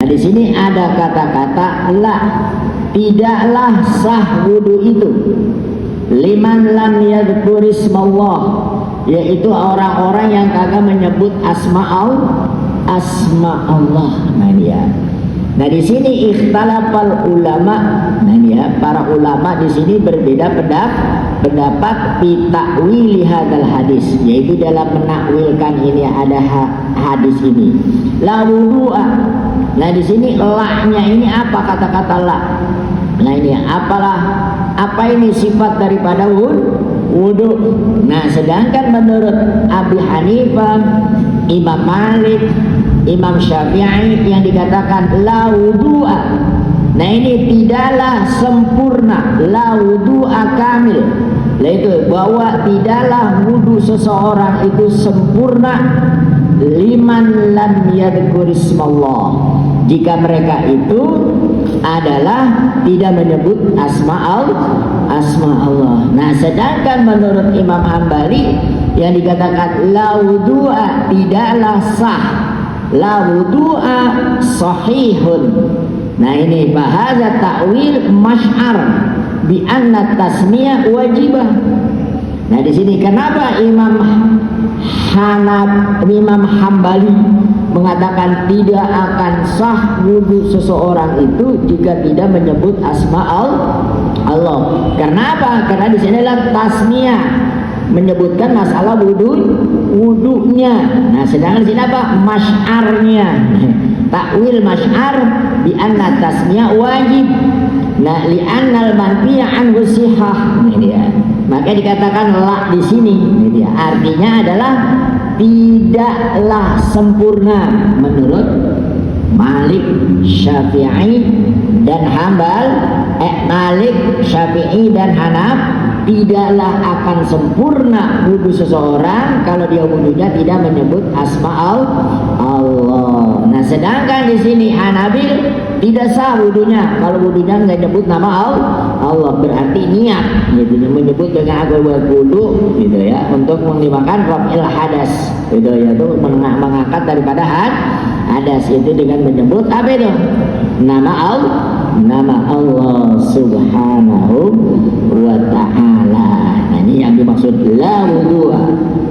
di sini ada kata-kata la, tidaklah sah wudu itu liman lam yadhkurismallah, yaitu orang-orang yang kagak menyebut asma Allah. Nah dia. Nah di sini ikhtalafal ulama. Nah ya, para ulama di sini berbeda pendapat fi ta'wil hadzal hadis, yaitu dalam menakwilkan ini ada hadis ini. La wudu'a. Nah di sini la-nya ini apa kata-kata la? Nah ini apa ini sifat daripada wudu. Nah sedangkan menurut Abu Hanifah, Imam Malik, Imam Syafi'i yang dikatakan la wudu'a. Nah ini tidaklah sempurna, la wudu'a kamil. Yaitu bahwa tidaklah wudu seseorang itu sempurna liman lam yadhkurismallah, jika mereka itu adalah tidak menyebut asma Allah. Nah sedangkan menurut Imam Hambali yang dikatakan la wudu'a tidaklah sah, la wudu'a sahihun. Nah ini bahasa ta'wil masy'ar bi anna tasmiyah wajibah. Nah di sini kenapa Imam Hambali mengatakan tidak akan sah wudu seseorang itu jika tidak menyebut asma Allah. Karena apa? Karena di sini adalah tasmiyah, menyebutkan masalah wudunya. Nah sedangkan di sini apa? Masy'arnya. Takwil masy'ar bi anna tasmiyah wajib. Nah li'annal manfiya anhu sihah. Ini dia. Maka dikatakan la di sini. Ini dia. Artinya adalah tidaklah sempurna menurut Malik, Syafi'i dan Malik, Syafi'i dan Hanaf, tidaklah akan sempurna wudu seseorang kalau dia wudunya tidak menyebut asma Allah. Nah sedangkan di sini Hanabil tidak sah wudunya kalau wudunya nggak nyebut nama Allah, berarti niat gitu, menyebut dengan agama wudu gitu ya, untuk menggunakan raf'il hadas gitu ya, itu mengangkat daripada hadas itu dengan menyebut apa itu? Nama Allah Subhanahu wa ta'ala. Nah ini yang dimaksud la wudu'a.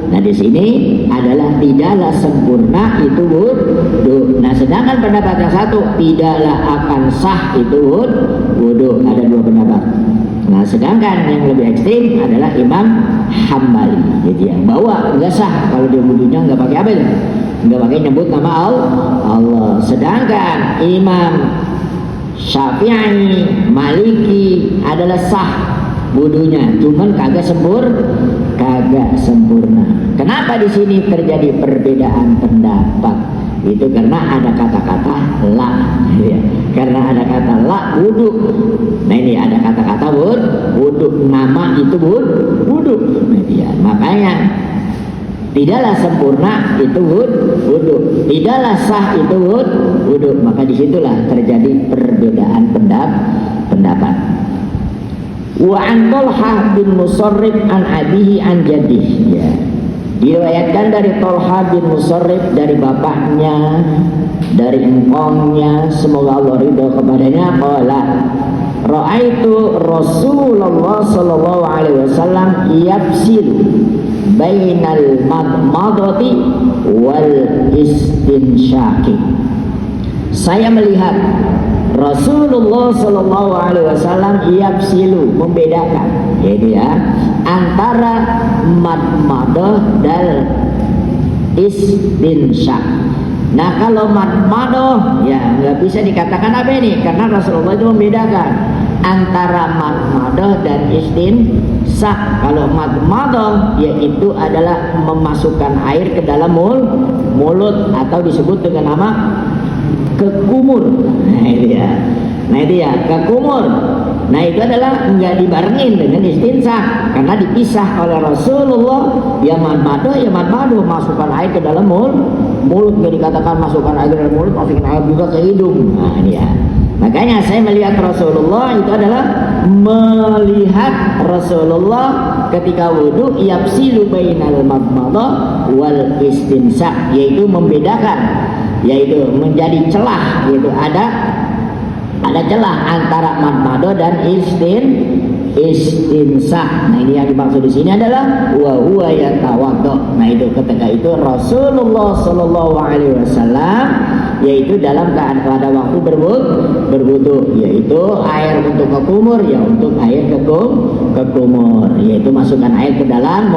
Nah di sini adalah tidaklah sempurna itu wudu. Nah sedangkan pendapat yang satu tidaklah akan sah itu wudu. Ada dua pendapat. Nah sedangkan yang lebih ekstrim adalah Imam Hambali, jadi yang bawa nggak sah kalau dia wudunya nggak pakai apa itu, nggak pakai nyebut nama Allah. Sedangkan Imam Syafi'i, Maliki adalah sah wudunya, cuman kagak sempurna. Kenapa di sini terjadi perbedaan pendapat? Itu karena ada kata-kata la, ya. Karena ada kata la wudu. Nah ini ada kata-kata wudu, nama itu wudu. Nah dia makanya tidaklah sempurna itu wudu, tidaklah sah itu wudu. Maka disitulah terjadi perbedaan pendapat. Wa an Talha bin Musarrif an abihi an jadih, ya. Diriwayatkan dari Talha bin Musarrif dari bapaknya, dari engkongnya, semoga Allah ridha kepadanya, qala ra'aitu Rasulullah sallallahu alaihi wasallam yafsil bainal madmadati wal istinsyaqi. Saya melihat Rasulullah sallallahu alaihi wasallam yafsilu, membedakan, yaitu ya, antara madmadah dan istinsyaq. Nah kalau madmadah ya nggak bisa dikatakan apa ini, karena Rasulullah itu membedakan antara madmadah dan istinsyaq. Kalau madmadah yaitu adalah memasukkan air ke dalam mulut atau disebut dengan nama kekumur. Nah itu ya kekumur. Nah itu adalah enggak dibarengin dengan istinsyaq, karena dipisah oleh Rasulullah. Ya madmadah masukkan air ke dalam mulut, nggak dikatakan masukkan air ke dalam mulut, masukin air juga ke hidung. Nah ini ya. Makanya saya melihat Rasulullah itu adalah melihat Rasulullah ketika wudu yafsilu bainal madmadah wal istinsyaq, yaitu membedakan yaitu menjadi celah, yaitu ada celah antara madmadah dan istinsak. Nah ini yang dimaksud di sini adalah wa huwa yatawaddo. Nah itu ketika itu Rasulullah Shallallahu Alaihi Wasallam yaitu dalam keadaan pada waktu berwudu, yaitu air untuk ke kumur, ya untuk air ke kumur, yaitu masukkan air ke dalam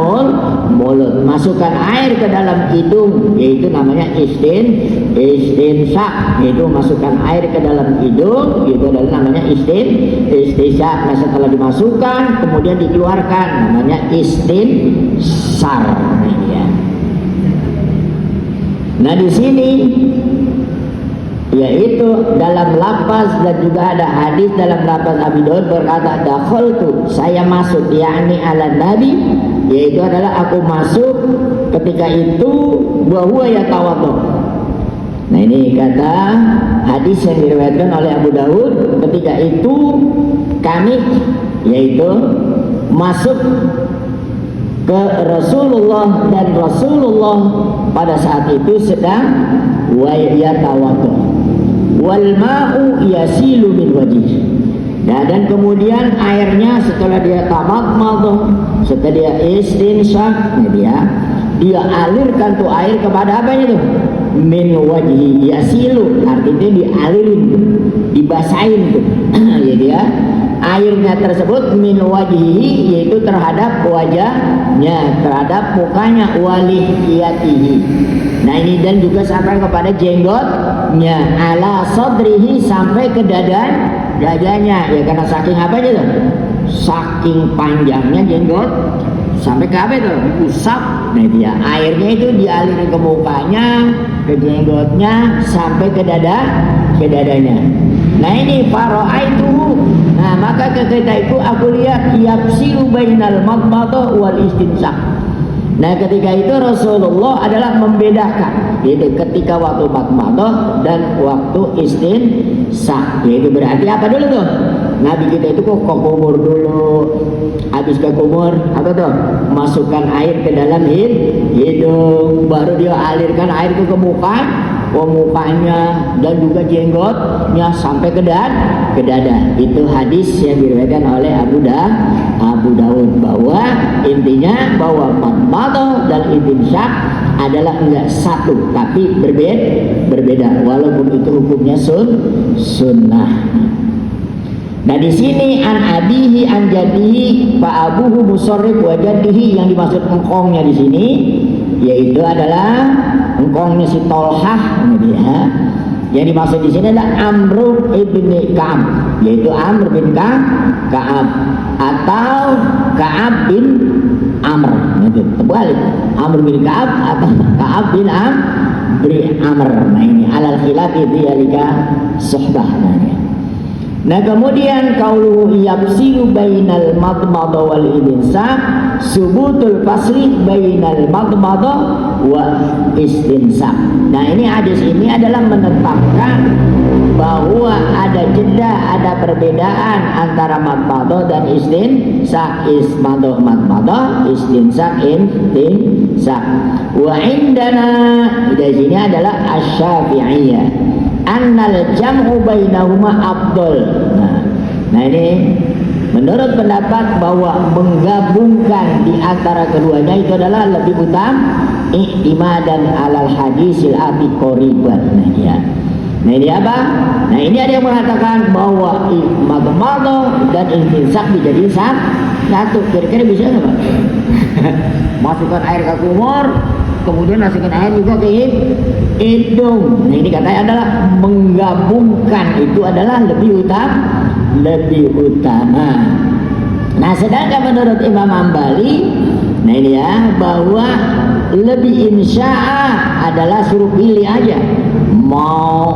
mulut, masukkan air ke dalam hidung, yaitu namanya istinsak, yaitu masukkan air ke dalam hidung, itu adalah namanya istinsak. Nah setelah dimasukkan kemudian dikeluarkan, namanya istinsar. Nah di sini yaitu dalam lafaz, dan juga ada hadis dalam lafaz Abi Daud berkata dakhaltu, saya masuk, yakni ala nabi, yaitu adalah aku masuk ketika itu wa huwa yatawaddo. Nah ini kata hadis yang diriwayatkan oleh Abu Daud, ketika itu kami yaitu masuk ke Rasulullah, dan Rasulullah pada saat itu sedang wa yatawaddo wal ma'u yasilu min wajih. Nah, dan kemudian airnya setelah dia tamadmadah, setelah dia istinsak, dia alirkan tuh air kepada apa itu? Min wajhi, yasilu, artinya dialirin, dibasahin tuh. Jadi ya, airnya tersebut min wajhi, yaitu terhadap wajahnya, terhadap mukanya, walihiyatihi. Nah ini dan juga sampai kepada jenggotnya, ala sadrihi, sampai ke dadanya, ya karena saking apa itu? Saking panjangnya jenggot sampai ke apa itu? Usap. Nah dia airnya itu dialirin ke mukanya, ke jenggotnya, sampai ke dadanya. Nah ini faro'aituhu. Nah maka ketika itu aku lihat yapsilu bainal madmadah wal istinsak. Nah ketika itu Rasulullah adalah membedakan, yaitu ketika waktu madmadah dan waktu istinsak. Yaitu berarti apa dulu tuh? Nabi kita itu kok ke kumur dulu, habis ke kumur apa tuh? Masukkan air ke dalam hidung, baru dia alirkan air itu ke mukanya dan juga jenggotnya sampai ke dada. Itu hadis yang diriwayatkan oleh Abu Daud, bahwa intinya bahwa madmadah dan istinsak adalah enggak satu tapi berbeda walaupun itu hukumnya sunnah. Nah di sini an abihi an jadihi fa abuhu musarrif wa jaddihi, yang dimaksud engkongnya di sini yaitu adalah engkongnya si Tolhah, ya. Yang dimaksud di sini adalah Amr ibni Ka'ab, yaitu Amr bin Ka'ab atau Ka'ab bin Amr. Itu terbalik, Amr bin Ka'ab atau Ka'ab bin Amr. Nah ini alal khilafi dzalika suhbah. Nah kemudian qauluhu yafsilu bainal madmadah wal istinsak, subutul fasli bainal madmadah wa istinsak. Nah ini hadis ini adalah menetapkan bahwa ada jeda, ada perbedaan antara madmadah dan istinsak. Madmadah, istinsak. Wa indana, di sini adalah asy-Syafi'iyah, annal jam'u bainahuma afdal. Nah ini menurut pendapat bahwa menggabungkan di antara keduanya itu adalah lebih utama, i'timadan alal hadisil ati qoriban. Nah ini apa? Nah ini ada yang mengatakan bahwa madmadah dan istinsak dijadiin satu. Kira-kira bisa nggak Pak? Masukkan air ke kumur, kemudian masukkan air juga ke hidung. Nah ini katanya adalah menggabungkan, itu adalah lebih utama. Nah sedangkan menurut Imam Hambali, nah ini ya, bahwa lebih insya'a adalah suruh pilih aja, mau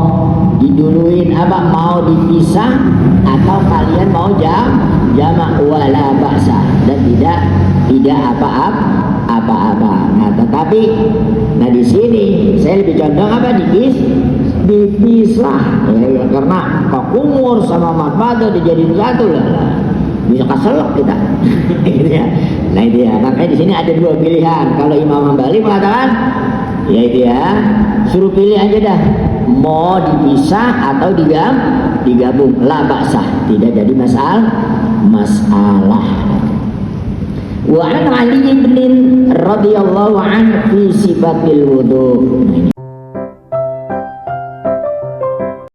diduluin apa, mau dipisah atau kalian mau jamak, wala ba'sa, dan tidak apa-apa. Nah tetapi di sini saya lebih condong apa, dipisah ya, karena kumur sama madmadah dijadiin satu lah, bisa keselak kita. Gitu ya. Nah itu ya, makanya di sini ada dua pilihan. Kalau Imam Hambali mengatakan ya itu ya, suruh pilih aja dah, mau dipisah atau digabung, la ba'sah, tidak jadi masalah. Wa an Ali bin radhiyallahu an fi sifatil wudu.